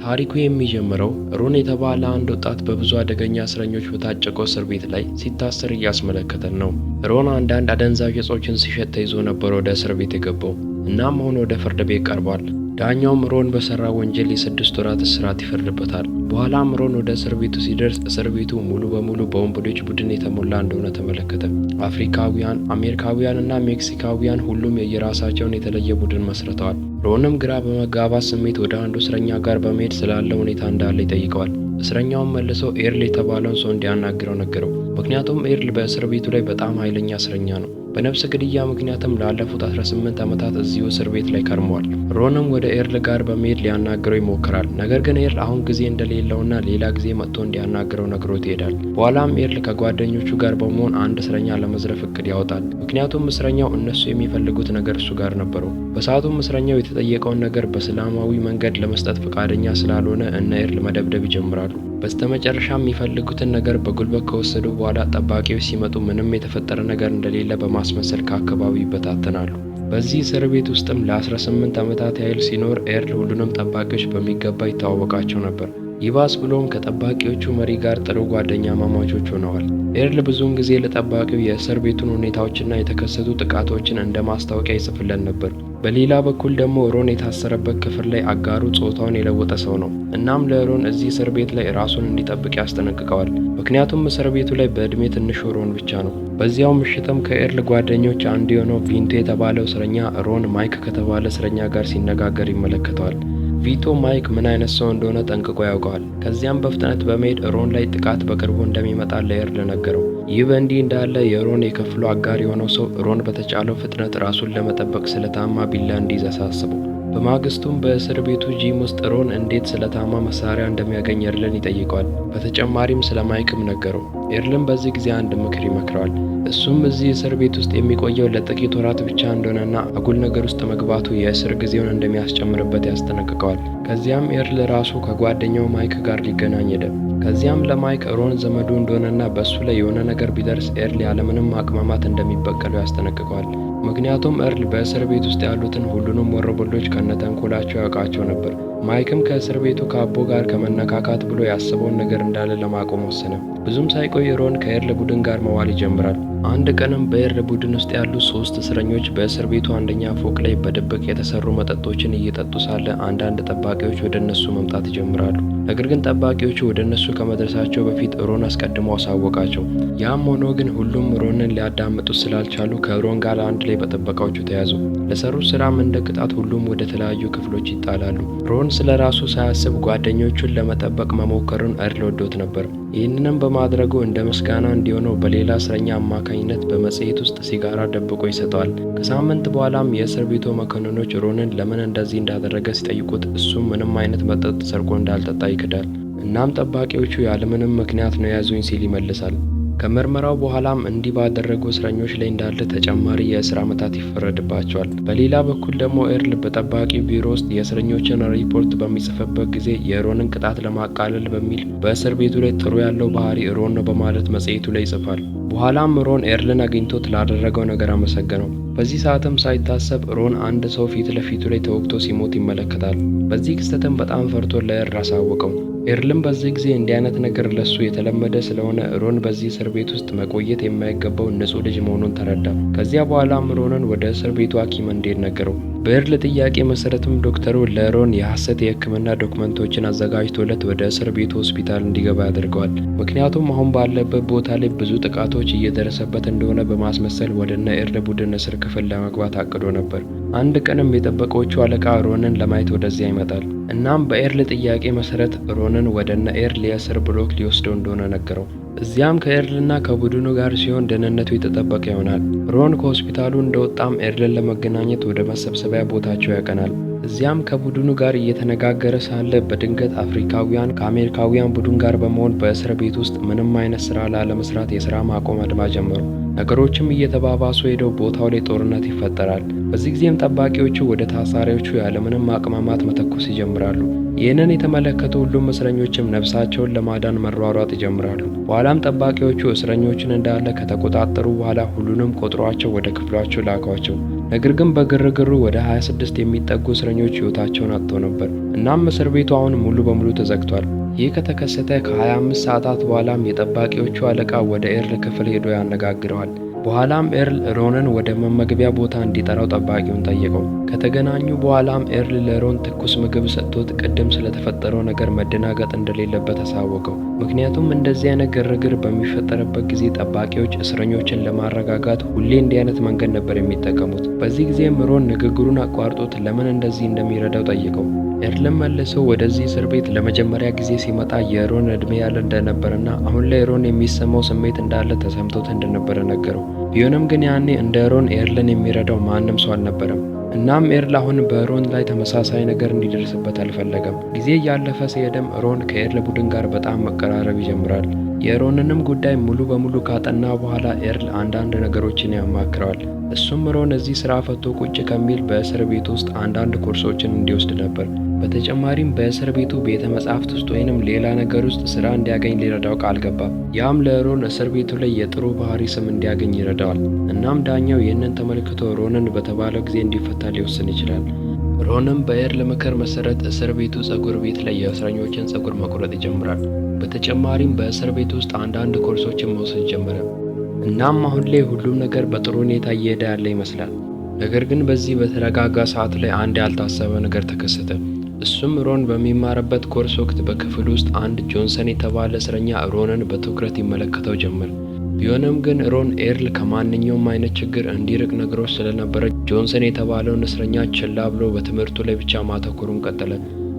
ታሪኩ የሚጀምረው ሮን የተባለ አንድ ወጣት በብዙ አደገኛ እስረኞች በታጨቀው እስር ቤት ላይ ሲታሰር እያስመለከተን ነው። ሮን አንዳንድ አደንዛዥ እጾችን ሲሸጥ ተይዞ ነበር ወደ እስር ቤት የገባው። እናም አሁን ወደ ፍርድ ቤት ቀርቧል። ዳኛውም ሮን በሰራ ወንጀል የ6 ወራት እስራት ይፈርድበታል። በኋላም ሮን ወደ እስር ቤቱ ሲደርስ እስር ቤቱ ሙሉ በሙሉ በወንበዴዎች ቡድን የተሞላ እንደሆነ ተመለከተ። አፍሪካውያን፣ አሜሪካውያን እና ሜክሲካውያን ሁሉም የየራሳቸውን የተለየ ቡድን መስርተዋል። ሮንም ግራ በመጋባት ስሜት ወደ አንዱ እስረኛ ጋር በመሄድ ስላለ ሁኔታ እንዳለ ይጠይቀዋል። እስረኛውን መልሶ ኤርል የተባለውን ሰው እንዲያናግረው ነገረው። ምክንያቱም ኤርል በእስር ቤቱ ላይ በጣም ኃይለኛ እስረኛ ነው። በነፍስ ግድያ ምክንያትም ላለፉት 18 ዓመታት እዚሁ እስር ቤት ላይ ከርሟል። ሮንም ወደ ኤርል ጋር በመሄድ ሊያናግረው ይሞክራል። ነገር ግን ኤርል አሁን ጊዜ እንደሌለውና ሌላ ጊዜ መጥቶ እንዲያናግረው ነግሮት ይሄዳል። በኋላም ኤርል ከጓደኞቹ ጋር በመሆን አንድ እስረኛ ለመዝረፍ እቅድ ያወጣል። ምክንያቱም እስረኛው እነሱ የሚፈልጉት ነገር እሱ ጋር ነበረው። በሰዓቱም እስረኛው የተጠየቀውን ነገር በሰላማዊ መንገድ ለመስጠት ፈቃደኛ ስላልሆነ እነ ኤርል መደብደብ ይጀምራሉ። በስተመጨረሻም የሚፈልጉትን ነገር በጉልበት ከወሰዱ በኋላ ጠባቂዎች ሲመጡ ምንም የተፈጠረ ነገር እንደሌለ በማስመሰል ከአካባቢው ይበታተናሉ። በዚህ እስር ቤት ውስጥም ለ18 ዓመታት ያህል ሲኖር ኤርል ሁሉንም ጠባቂዎች በሚገባ ይተዋወቃቸው ነበር። ይባስ ብሎም ከጠባቂዎቹ መሪ ጋር ጥሩ ጓደኛ ማማቾች ሆነዋል። ኤርል ብዙውን ጊዜ ለጠባቂው የእስር ቤቱን ሁኔታዎችና የተከሰቱ ጥቃቶችን እንደ ማስታወቂያ ይጽፍለን ነበር። በሌላ በኩል ደግሞ ሮን የታሰረበት ክፍል ላይ አጋሩ ጾታውን የለወጠ ሰው ነው። እናም ለሮን እዚህ እስር ቤት ላይ ራሱን እንዲጠብቅ ያስጠነቅቀዋል። ምክንያቱም እስር ቤቱ ላይ በእድሜ ትንሹ ሮን ብቻ ነው። በዚያው ምሽትም ከኤርል ጓደኞች አንዱ የሆነው ቪንቶ የተባለው እስረኛ ሮን ማይክ ከተባለ እስረኛ ጋር ሲነጋገር ይመለከተዋል። ቪቶ ማይክ ምን አይነት ሰው እንደሆነ ጠንቅቆ ያውቀዋል። ከዚያም በፍጥነት በመሄድ ሮን ላይ ጥቃት በቅርቡ እንደሚመጣ ለኤርል ነገረው። ይህ በእንዲህ እንዳለ የሮን የክፍሉ አጋር የሆነው ሰው ሮን በተቻለው ፍጥነት ራሱን ለመጠበቅ ስለታማ ቢላ እንዲይዝ አሳስበው። በማግስቱም በእስር ቤቱ ጂም ውስጥ ሮን እንዴት ስለታማ መሳሪያ እንደሚያገኝ ኤርልን ይጠይቀዋል። በተጨማሪም ስለ ማይክም ነገረው። ኤርልን በዚህ ጊዜ አንድ ምክር ይመክረዋል። እሱም እዚህ እስር ቤት ውስጥ የሚቆየው ለጥቂት ወራት ብቻ እንደሆነና አጉል ነገር ውስጥ መግባቱ የእስር ጊዜውን እንደሚያስጨምርበት ያስጠነቅቀዋል። ከዚያም ኤርል ራሱ ከጓደኛው ማይክ ጋር ሊገናኝ ሄደ። ከዚያም ለማይክ ሮን ዘመዱ እንደሆነና በእሱ ላይ የሆነ ነገር ቢደርስ ኤርል ያለምንም ማቅማማት እንደሚበቀለው ያስጠነቅቀዋል። ምክንያቱም ኤርል በእስር ቤት ውስጥ ያሉትን ሁሉንም ወሮበሎች ከነተንኮላቸው ያውቃቸው ነበር። ማይክም ከእስር ቤቱ ከአቦ ጋር ከመነካካት ብሎ ያስበውን ነገር እንዳለ ለማቆም ወሰነ። ብዙም ሳይቆይ ሮን ከኤርል ቡድን ጋር መዋል ይጀምራል። አንድ ቀንም በኤርል ቡድን ውስጥ ያሉ 3 እስረኞች በእስር ቤቱ አንደኛ ፎቅ ላይ በድብቅ የተሰሩ መጠጦችን እየጠጡ ሳለ አንዳንድ ጠባቂዎች ወደ እነሱ መምጣት ይጀምራሉ። ነገር ግን ጠባቂዎቹ ወደ እነሱ ከመድረሳቸው በፊት ሮን አስቀድሞ አሳወቃቸው። ያም ሆኖ ግን ሁሉም ሮንን ሊያዳምጡት ስላልቻሉ ከሮን ጋር አንድ ላይ በጥበቃዎቹ ተያዙ። ለሰሩት ስራም እንደ ቅጣት ሁሉም ወደ ተለያዩ ክፍሎች ይጣላሉ። ሮን ስለ ራሱ ሳያስብ ጓደኞቹን ለመጠበቅ መሞከሩን ኤርል ወዶት ነበር። ይህንንም በማድረጉ እንደ ምስጋና እንዲሆነው በሌላ እስረኛ አማካኝነት በመጽሔት ውስጥ ሲጋራ ደብቆ ይሰጠዋል። ከሳምንት በኋላም የእስር ቤቱ መኮንኖች ሮንን ለምን እንደዚህ እንዳደረገ ሲጠይቁት እሱም ምንም አይነት መጠጥ ሰርቆ እንዳልጠጣ ይክዳል። እናም ጠባቂዎቹ ያለምንም ምክንያት ነው ያዙኝ ሲል ይመልሳል። ከምርመራው በኋላም እንዲህ ባደረጉ እስረኞች ላይ እንዳለ ተጨማሪ የእስር ዓመታት ይፈረድባቸዋል። በሌላ በኩል ደግሞ ኤርል በጠባቂ ቢሮ ውስጥ የእስረኞችን ሪፖርት በሚጽፍበት ጊዜ የሮንን ቅጣት ለማቃለል በሚል በእስር ቤቱ ላይ ጥሩ ያለው ባህሪ ሮን ነው በማለት መጽሔቱ ላይ ይጽፋል። በኋላም ሮን ኤርልን አግኝቶት ላደረገው ነገር አመሰገነው። በዚህ ሰዓትም ሳይታሰብ ሮን አንድ ሰው ፊት ለፊቱ ላይ ተወግቶ ሲሞት ይመለከታል። በዚህ ክስተትም በጣም ፈርቶ ለኤርል አሳወቀው። ኤርልም በዚህ ጊዜ እንዲህ አይነት ነገር ለሱ የተለመደ ስለሆነ ሮን በዚህ እስር ቤት ውስጥ መቆየት የማይገባው ንጹሕ ልጅ መሆኑን ተረዳ። ከዚያ በኋላም ሮንን ወደ እስር ቤቱ ሐኪም እንዲሄድ ነገረው። በኤርል ጥያቄ መሰረትም ዶክተሩ ለሮን የሐሰት የሕክምና ዶክመንቶችን አዘጋጅቶለት ወደ እስር ቤቱ ሆስፒታል እንዲገባ ያደርገዋል። ምክንያቱም አሁን ባለበት ቦታ ላይ ብዙ ጥቃቶች እየደረሰበት እንደሆነ በማስመሰል ወደ እነ ኤርል ቡድን እስር ክፍል ለመግባት አቅዶ ነበር። አንድ ቀንም የጠበቆቹ አለቃ ሮንን ለማየት ወደዚያ ይመጣል። እናም በኤርል ጥያቄ መሰረት ሮንን ወደ እነ ኤርል የእስር ብሎክ ሊወስደው እንደሆነ ነገረው። እዚያም ከኤርልና ከቡድኑ ጋር ሲሆን ደህንነቱ የተጠበቀ ይሆናል። ሮን ከሆስፒታሉ እንደወጣም ኤርልን ለመገናኘት ወደ መሰብሰቢያ ቦታቸው ያቀናል። እዚያም ከቡድኑ ጋር እየተነጋገረ ሳለ በድንገት አፍሪካውያን ከአሜሪካውያን ቡድን ጋር በመሆን በእስር ቤት ውስጥ ምንም አይነት ስራ ላለመስራት የስራ ማቆም አድማ ጀመሩ። ነገሮችም እየተባባሱ ሄደው ቦታው ላይ ጦርነት ይፈጠራል። በዚህ ጊዜም ጠባቂዎቹ ወደ ታሳሪዎቹ ያለምንም ማቅማማት መተኮስ ይጀምራሉ። ይህንን የተመለከቱ ሁሉም እስረኞችም ነፍሳቸውን ለማዳን መሯሯጥ ይጀምራሉ። በኋላም ጠባቂዎቹ እስረኞችን እንዳለ ከተቆጣጠሩ በኋላ ሁሉንም ቆጥሯቸው ወደ ክፍሏቸው ላኳቸው። ነገር ግን በግርግሩ ወደ 26 የሚጠጉ እስረኞች ሕይወታቸውን አጥተው ነበር። እናም እስር ቤቱ አሁን ሙሉ በሙሉ ተዘግቷል። ይህ ከተከሰተ ከ25 ሰዓታት በኋላም የጠባቂዎቹ አለቃ ወደ ኤርል ክፍል ሄዶ ያነጋግረዋል። በኋላም ኤርል ሮንን ወደ መመገቢያ ቦታ እንዲጠራው ጠባቂውን ጠየቀው። ከተገናኙ በኋላም ኤርል ለሮን ትኩስ ምግብ ሰጥቶት ቅድም ስለተፈጠረው ነገር መደናገጥ እንደሌለበት አሳወቀው። ምክንያቱም እንደዚህ አይነት ግርግር በሚፈጠርበት ጊዜ ጠባቂዎች እስረኞችን ለማረጋጋት ሁሌ እንዲህ አይነት መንገድ ነበር የሚጠቀሙት። በዚህ ጊዜም ሮን ንግግሩን አቋርጦት ለምን እንደዚህ እንደሚረዳው ጠየቀው። ኤርልም መልሶ ወደዚህ እስር ቤት ለመጀመሪያ ጊዜ ሲመጣ የሮን እድሜ ያለ እንደነበረና አሁን ላይ ሮን የሚሰማው ስሜት እንዳለ ተሰምቶት እንደነበረ ነገረው። ቢሆንም ግን ያኔ እንደ ሮን ኤርልን የሚረዳው ማንም ሰው አልነበረም። እናም ኤርል አሁን በሮን ላይ ተመሳሳይ ነገር እንዲደርስበት አልፈለገም። ጊዜ እያለፈ ሲሄድም ሮን ከኤርል ቡድን ጋር በጣም መቀራረብ ይጀምራል። የሮንንም ጉዳይ ሙሉ በሙሉ ካጠና በኋላ ኤርል አንዳንድ ነገሮችን ያማክረዋል። እሱም ሮን እዚህ ስራ ፈቶ ቁጭ ከሚል በእስር ቤት ውስጥ አንዳንድ ኮርሶችን እንዲወስድ ነበር። በተጨማሪም በእስር ቤቱ ቤተ መጻሕፍት ውስጥ ወይንም ሌላ ነገር ውስጥ ስራ እንዲያገኝ ሊረዳው ቃል ገባ። ያም ለሮን እስር ቤቱ ላይ የጥሩ ባህሪ ስም እንዲያገኝ ይረዳዋል። እናም ዳኛው ይህንን ተመልክቶ ሮንን በተባለው ጊዜ እንዲፈታ ሊወስን ይችላል። ሮንም በኤርል ምክር መሰረት እስር ቤቱ ጸጉር ቤት ላይ የእስረኞችን ጸጉር መቁረጥ ይጀምራል። በተጨማሪም በእስር ቤት ውስጥ አንዳንድ ኮርሶችን መውሰድ ጀመረ። እናም አሁን ላይ ሁሉም ነገር በጥሩ ሁኔታ እየሄደ ያለ ይመስላል። ነገር ግን በዚህ በተረጋጋ ሰዓት ላይ አንድ ያልታሰበ ነገር ተከሰተ። እሱም ሮን በሚማርበት ኮርስ ወቅት በክፍል ውስጥ አንድ ጆንሰን የተባለ እስረኛ ሮንን በትኩረት ይመለከተው ጀመር። ቢሆንም ግን ሮን ኤርል ከማንኛውም አይነት ችግር እንዲርቅ ነግሮት ስለነበረ ጆንሰን የተባለውን እስረኛ ችላ ብሎ በትምህርቱ ላይ ብቻ ማተኮሩን ቀጠለ።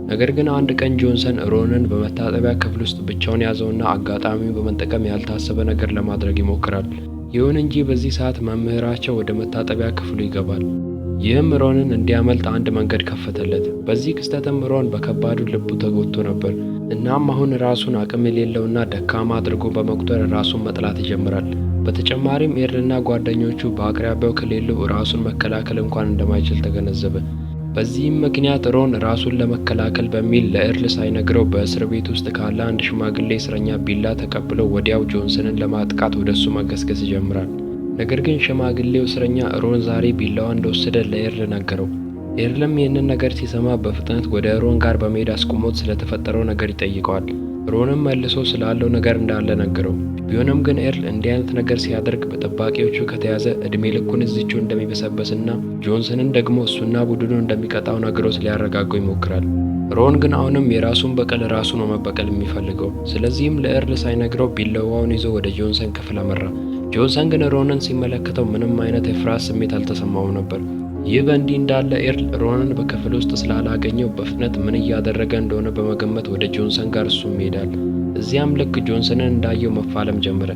ነገር ግን አንድ ቀን ጆንሰን ሮንን በመታጠቢያ ክፍል ውስጥ ብቻውን ያዘውና አጋጣሚውን በመጠቀም ያልታሰበ ነገር ለማድረግ ይሞክራል። ይሁን እንጂ በዚህ ሰዓት መምህራቸው ወደ መታጠቢያ ክፍሉ ይገባል። ይህም ሮንን እንዲያመልጥ አንድ መንገድ ከፈተለት። በዚህ ክስተትም ሮን በከባዱ ልቡ ተጎድቶ ነበር። እናም አሁን ራሱን አቅም የሌለውና ደካማ አድርጎ በመቁጠር ራሱን መጥላት ይጀምራል። በተጨማሪም ኤርልና ጓደኞቹ በአቅራቢያው ከሌሉ ራሱን መከላከል እንኳን እንደማይችል ተገነዘበ። በዚህም ምክንያት ሮን ራሱን ለመከላከል በሚል ለኤርል ሳይነግረው በእስር ቤት ውስጥ ካለ አንድ ሽማግሌ እስረኛ ቢላ ተቀብሎ ወዲያው ጆንሰንን ለማጥቃት ወደሱ መገስገስ ይጀምራል። ነገር ግን ሽማግሌው እስረኛ ሮን ዛሬ ቢላዋ እንደወሰደ ለኤርል ነገረው። ኤርልም ይህንን ነገር ሲሰማ በፍጥነት ወደ ሮን ጋር በመሄድ አስቁሞት ስለተፈጠረው ነገር ይጠይቀዋል። ሮንም መልሶ ስላለው ነገር እንዳለ ነገረው። ቢሆንም ግን ኤርል እንዲህ አይነት ነገር ሲያደርግ በጠባቂዎቹ ከተያዘ እድሜ ልኩን እዚቹ እንደሚበሰበስና ጆንሰንን ደግሞ እሱና ቡድኑ እንደሚቀጣው ነግሮት ሊያረጋገው ይሞክራል። ሮን ግን አሁንም የራሱን በቀል ራሱ ነው መበቀል የሚፈልገው። ስለዚህም ለኤርል ሳይነግረው ቢላዋውን ይዞ ወደ ጆንሰን ክፍል አመራ። ጆንሰን ግን ሮንን ሲመለከተው ምንም አይነት የፍርሃት ስሜት አልተሰማውም ነበር። ይህ በእንዲህ እንዳለ ኤርል ሮንን በክፍል ውስጥ ስላላገኘው በፍጥነት ምን እያደረገ እንደሆነ በመገመት ወደ ጆንሰን ጋር እሱም ይሄዳል። እዚያም ልክ ጆንሰንን እንዳየው መፋለም ጀመረ።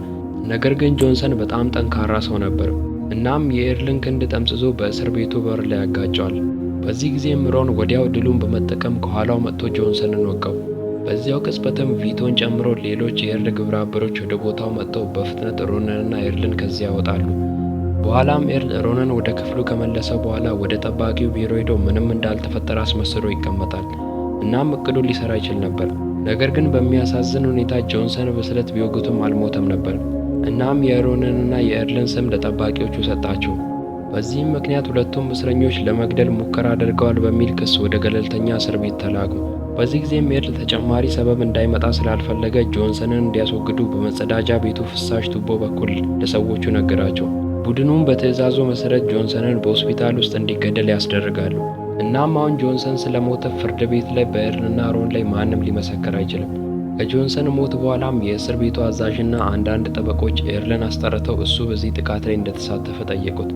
ነገር ግን ጆንሰን በጣም ጠንካራ ሰው ነበር። እናም የኤርልን ክንድ ጠምዝዞ በእስር ቤቱ በር ላይ ያጋጨዋል። በዚህ ጊዜም ሮን ወዲያው ድሉን በመጠቀም ከኋላው መጥቶ ጆንሰንን ወጋው። በዚያው ቅጽበትም ቪቶን ጨምሮ ሌሎች የኤርል ግብረ አበሮች ወደ ቦታው መጥተው በፍጥነት ሮንንና ኤርልን ከዚያ ያወጣሉ። በኋላም ኤርል ሮንን ወደ ክፍሉ ከመለሰ በኋላ ወደ ጠባቂው ቢሮ ሄዶ ምንም እንዳልተፈጠረ አስመስሎ ይቀመጣል። እናም እቅዱ ሊሰራ ይችል ነበር። ነገር ግን በሚያሳዝን ሁኔታ ጆንሰን በስለት ቢወጉትም አልሞተም ነበር። እናም የሮንንና የኤርልን ስም ለጠባቂዎቹ ሰጣቸው። በዚህም ምክንያት ሁለቱም እስረኞች ለመግደል ሙከራ አድርገዋል በሚል ክስ ወደ ገለልተኛ እስር ቤት ተላኩ። በዚህ ጊዜም ኤርል ተጨማሪ ሰበብ እንዳይመጣ ስላልፈለገ ጆንሰንን እንዲያስወግዱ በመጸዳጃ ቤቱ ፍሳሽ ቱቦ በኩል ለሰዎቹ ነገራቸው። ቡድኑም በትዕዛዙ መሰረት ጆንሰንን በሆስፒታል ውስጥ እንዲገደል ያስደርጋሉ። እናም አሁን ጆንሰን ስለሞተ ፍርድ ቤት ላይ በኤርልና ሮን ላይ ማንም ሊመሰክር አይችልም። ከጆንሰን ሞት በኋላም የእስር ቤቱ አዛዥና አንዳንድ ጠበቆች ኤርልን አስጠርተው እሱ በዚህ ጥቃት ላይ እንደተሳተፈ ጠየቁት።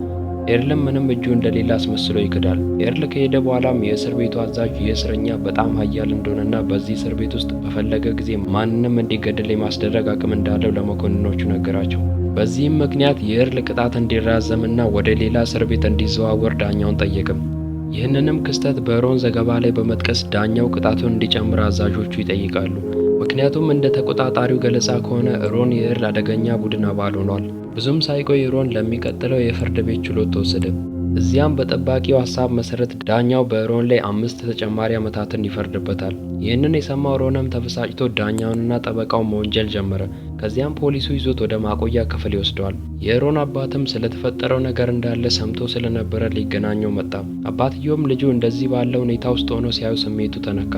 ኤርልም ምንም እጁ እንደሌለ አስመስሎ ይክዳል። ኤርል ከሄደ በኋላም የእስር ቤቱ አዛዥ ይህ እስረኛ በጣም ኃያል እንደሆነና በዚህ እስር ቤት ውስጥ በፈለገ ጊዜ ማንንም እንዲገደል የማስደረግ አቅም እንዳለው ለመኮንኖቹ ነገራቸው። በዚህም ምክንያት የኤርል ቅጣት እንዲራዘምና ወደ ሌላ እስር ቤት እንዲዘዋወር ዳኛውን ጠየቅም። ይህንንም ክስተት በሮን ዘገባ ላይ በመጥቀስ ዳኛው ቅጣቱን እንዲጨምር አዛዦቹ ይጠይቃሉ። ምክንያቱም እንደ ተቆጣጣሪው ገለጻ ከሆነ ሮን የኤርል አደገኛ ቡድን አባል ሆኗል። ብዙም ሳይቆይ ሮን ለሚቀጥለው የፍርድ ቤት ችሎት ተወሰደ። እዚያም በጠባቂው ሀሳብ መሰረት ዳኛው በሮን ላይ 5 ተጨማሪ ዓመታትን ይፈርድበታል። ይህንን የሰማው ሮንም ተበሳጭቶ ዳኛውንና ጠበቃውን መወንጀል ጀመረ። ከዚያም ፖሊሱ ይዞት ወደ ማቆያ ክፍል ይወስደዋል። የሮን አባትም ስለተፈጠረው ነገር እንዳለ ሰምቶ ስለነበረ ሊገናኘው መጣ። አባትየውም ልጁ እንደዚህ ባለ ሁኔታ ውስጥ ሆኖ ሲያዩ ስሜቱ ተነካ።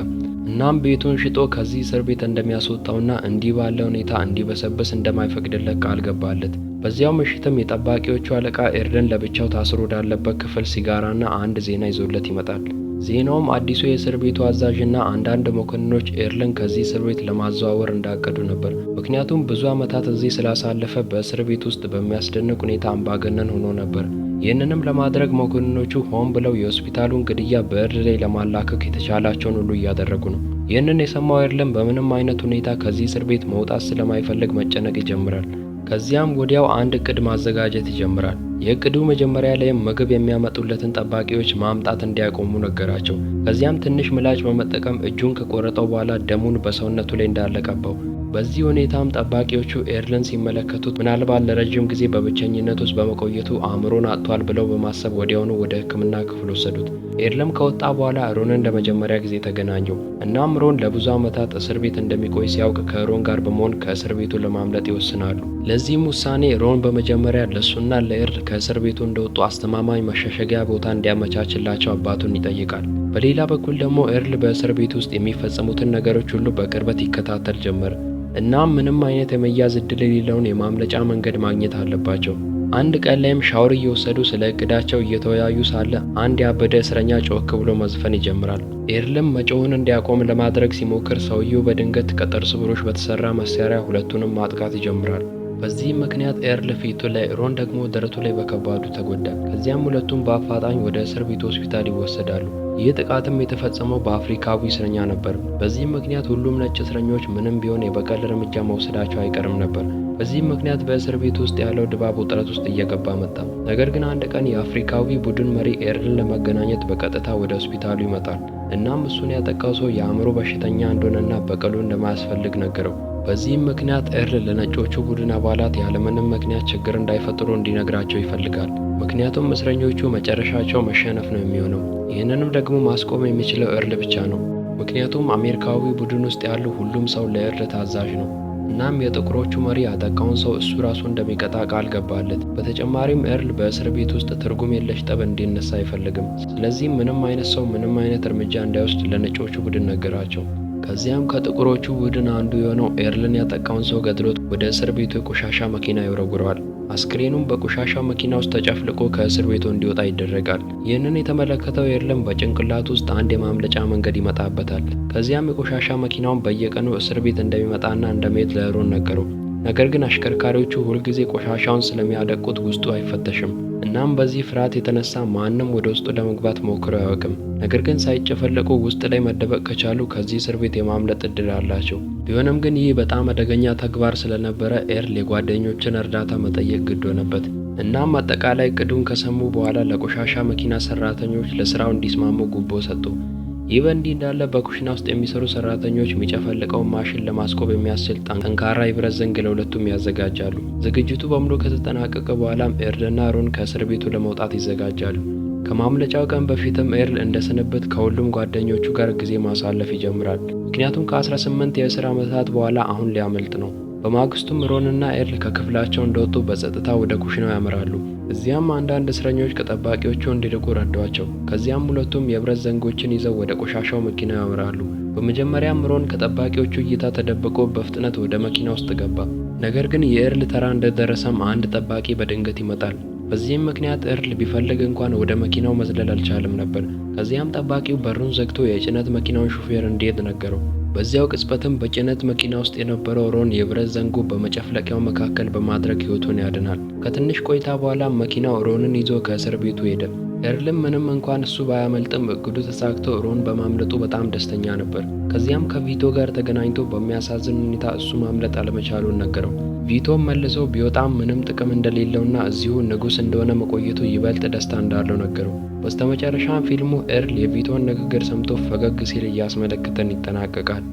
እናም ቤቱን ሽጦ ከዚህ እስር ቤት እንደሚያስወጣውና እንዲህ ባለ ሁኔታ እንዲበሰብስ እንደማይፈቅድለት ቃል ገባለት። በዚያው ምሽትም የጠባቂዎቹ አለቃ ኤርልን ለብቻው ታስሮ ወዳለበት ክፍል ሲጋራና አንድ ዜና ይዞለት ይመጣል። ዜናውም አዲሱ የእስር ቤቱ አዛዥና አንዳንድ መኮንኖች ኤርልን ከዚህ እስር ቤት ለማዘዋወር እንዳቀዱ ነበር። ምክንያቱም ብዙ ዓመታት እዚህ ስላሳለፈ በእስር ቤት ውስጥ በሚያስደንቅ ሁኔታ አምባገነን ሆኖ ነበር። ይህንንም ለማድረግ መኮንኖቹ ሆን ብለው የሆስፒታሉን ግድያ በኤርል ላይ ለማላከክ የተቻላቸውን ሁሉ እያደረጉ ነው። ይህንን የሰማው ኤርልም በምንም አይነት ሁኔታ ከዚህ እስር ቤት መውጣት ስለማይፈልግ መጨነቅ ይጀምራል። ከዚያም ወዲያው አንድ እቅድ ማዘጋጀት ይጀምራል። የእቅዱ መጀመሪያ ላይም ምግብ የሚያመጡለትን ጠባቂዎች ማምጣት እንዲያቆሙ ነገራቸው። ከዚያም ትንሽ ምላጭ በመጠቀም እጁን ከቆረጠው በኋላ ደሙን በሰውነቱ ላይ እንዳለ ቀባው። በዚህ ሁኔታም ጠባቂዎቹ ኤርልን ሲመለከቱት ምናልባት ለረጅም ጊዜ በብቸኝነት ውስጥ በመቆየቱ አእምሮን አጥቷል ብለው በማሰብ ወዲያውኑ ወደ ሕክምና ክፍል ወሰዱት። ኤርልም ከወጣ በኋላ ሮንን ለመጀመሪያ ጊዜ ተገናኘው። እናም ሮን ለብዙ ዓመታት እስር ቤት እንደሚቆይ ሲያውቅ ከሮን ጋር በመሆን ከእስር ቤቱ ለማምለጥ ይወስናሉ። ለዚህም ውሳኔ ሮን በመጀመሪያ ለእሱና ለኤርል ከእስር ቤቱ እንደወጡ አስተማማኝ መሸሸጊያ ቦታ እንዲያመቻችላቸው አባቱን ይጠይቃል። በሌላ በኩል ደግሞ ኤርል በእስር ቤት ውስጥ የሚፈጸሙትን ነገሮች ሁሉ በቅርበት ይከታተል ጀመር። እናም ምንም አይነት የመያዝ እድል የሌለውን የማምለጫ መንገድ ማግኘት አለባቸው። አንድ ቀን ላይም ሻወር እየወሰዱ ስለ እቅዳቸው እየተወያዩ ሳለ አንድ ያበደ እስረኛ ጮክ ብሎ መዝፈን ይጀምራል። ኤርልም መጮውን እንዲያቆም ለማድረግ ሲሞክር ሰውየው በድንገት ከጥርስ ብሩሽ በተሰራ መሳሪያ ሁለቱንም ማጥቃት ይጀምራል። በዚህም ምክንያት ኤርል ፊቱ ላይ፣ ሮን ደግሞ ደረቱ ላይ በከባዱ ተጎዳ። ከዚያም ሁለቱም በአፋጣኝ ወደ እስር ቤት ሆስፒታል ይወሰዳሉ። ይህ ጥቃትም የተፈጸመው በአፍሪካዊ እስረኛ ነበር። በዚህም ምክንያት ሁሉም ነጭ እስረኞች ምንም ቢሆን የበቀል እርምጃ መውሰዳቸው አይቀርም ነበር። በዚህም ምክንያት በእስር ቤት ውስጥ ያለው ድባብ ውጥረት ውስጥ እየገባ መጣ። ነገር ግን አንድ ቀን የአፍሪካዊ ቡድን መሪ ኤርልን ለመገናኘት በቀጥታ ወደ ሆስፒታሉ ይመጣል። እናም እሱን ያጠቃው ሰው የአእምሮ በሽተኛ እንደሆነና በቀሉ እንደማያስፈልግ ነገረው። በዚህም ምክንያት ኤርል ለነጮቹ ቡድን አባላት ያለምንም ምክንያት ችግር እንዳይፈጥሩ እንዲነግራቸው ይፈልጋል። ምክንያቱም እስረኞቹ መጨረሻቸው መሸነፍ ነው የሚሆነው። ይህንንም ደግሞ ማስቆም የሚችለው ኤርል ብቻ ነው። ምክንያቱም አሜሪካዊ ቡድን ውስጥ ያሉ ሁሉም ሰው ለኤርል ታዛዥ ነው። እናም የጥቁሮቹ መሪ ያጠቃውን ሰው እሱ ራሱ እንደሚቀጣ ቃል ገባለት። በተጨማሪም ኤርል በእስር ቤት ውስጥ ትርጉም የለሽ ጠብ እንዲነሳ አይፈልግም። ስለዚህም ምንም አይነት ሰው ምንም አይነት እርምጃ እንዳይወስድ ለነጮቹ ቡድን ነገራቸው። ከዚያም ከጥቁሮቹ ቡድን አንዱ የሆነው ኤርልን ያጠቃውን ሰው ገድሎት ወደ እስር ቤቱ የቆሻሻ መኪና ይወረውረዋል። አስክሬኑም በቆሻሻ መኪና ውስጥ ተጨፍልቆ ከእስር ቤቱ እንዲወጣ ይደረጋል። ይህንን የተመለከተው ኤርልም በጭንቅላቱ ውስጥ አንድ የማምለጫ መንገድ ይመጣበታል። ከዚያም የቆሻሻ መኪናውን በየቀኑ እስር ቤት እንደሚመጣና እንደሚሄድ ለሮን ነገረው። ነገር ግን አሽከርካሪዎቹ ሁልጊዜ ቆሻሻውን ስለሚያደቁት ውስጡ አይፈተሽም። እናም በዚህ ፍርሃት የተነሳ ማንም ወደ ውስጡ ለመግባት ሞክሮ አያውቅም። ነገር ግን ሳይጨፈለቁ ውስጥ ላይ መደበቅ ከቻሉ ከዚህ እስር ቤት የማምለጥ እድል አላቸው። ቢሆንም ግን ይህ በጣም አደገኛ ተግባር ስለነበረ ኤርል የጓደኞችን እርዳታ መጠየቅ ግድ ሆነበት። እናም አጠቃላይ እቅዱን ከሰሙ በኋላ ለቆሻሻ መኪና ሰራተኞች ለስራው እንዲስማሙ ጉቦ ሰጡ። ይህ በእንዲህ እንዳለ በኩሽና ውስጥ የሚሰሩ ሰራተኞች የሚጨፈልቀውን ማሽን ለማስቆም የሚያስችል ጠንካራ የብረት ዘንግ ለሁለቱም ያዘጋጃሉ። ዝግጅቱ በሙሉ ከተጠናቀቀ በኋላም ኤርልና ሮን ከእስር ቤቱ ለመውጣት ይዘጋጃሉ። ከማምለጫው ቀን በፊትም ኤርል እንደ ስንብት ከሁሉም ጓደኞቹ ጋር ጊዜ ማሳለፍ ይጀምራል። ምክንያቱም ከ18 የእስር ዓመታት በኋላ አሁን ሊያመልጥ ነው። በማግስቱም ሮንና ኤርል ከክፍላቸው እንደወጡ በጸጥታ ወደ ኩሽናው ያመራሉ። እዚያም አንዳንድ እስረኞች ከጠባቂዎቹ እንዲርቁ ረዷቸው። ከዚያም ሁለቱም የብረት ዘንጎችን ይዘው ወደ ቆሻሻው መኪና ያመራሉ። በመጀመሪያም ሮን ከጠባቂዎቹ እይታ ተደብቆ በፍጥነት ወደ መኪና ውስጥ ገባ። ነገር ግን የኤርል ተራ እንደደረሰም አንድ ጠባቂ በድንገት ይመጣል። በዚህም ምክንያት ኤርል ቢፈልግ እንኳን ወደ መኪናው መዝለል አልቻለም ነበር። ከዚያም ጠባቂው በሩን ዘግቶ የጭነት መኪናውን ሹፌር እንዲሄድ ነገረው። በዚያው ቅጽበትም በጭነት መኪና ውስጥ የነበረው ሮን የብረት ዘንጉ በመጨፍለቂያው መካከል በማድረግ ሕይወቱን ያድናል። ከትንሽ ቆይታ በኋላ መኪናው ሮንን ይዞ ከእስር ቤቱ ሄደ። ኤርልም ምንም እንኳን እሱ ባያመልጥም እቅዱ ተሳክቶ ሮን በማምለጡ በጣም ደስተኛ ነበር። ከዚያም ከቪቶ ጋር ተገናኝቶ በሚያሳዝን ሁኔታ እሱ ማምለጥ አለመቻሉን ነገረው። ቪቶም መልሶ ቢወጣም ምንም ጥቅም እንደሌለውና እዚሁ ንጉሥ እንደሆነ መቆየቱ ይበልጥ ደስታ እንዳለው ነገረው። በስተመጨረሻም ፊልሙ ኤርል የቪቶን ንግግር ሰምቶ ፈገግ ሲል እያስመለከተን ይጠናቀቃል።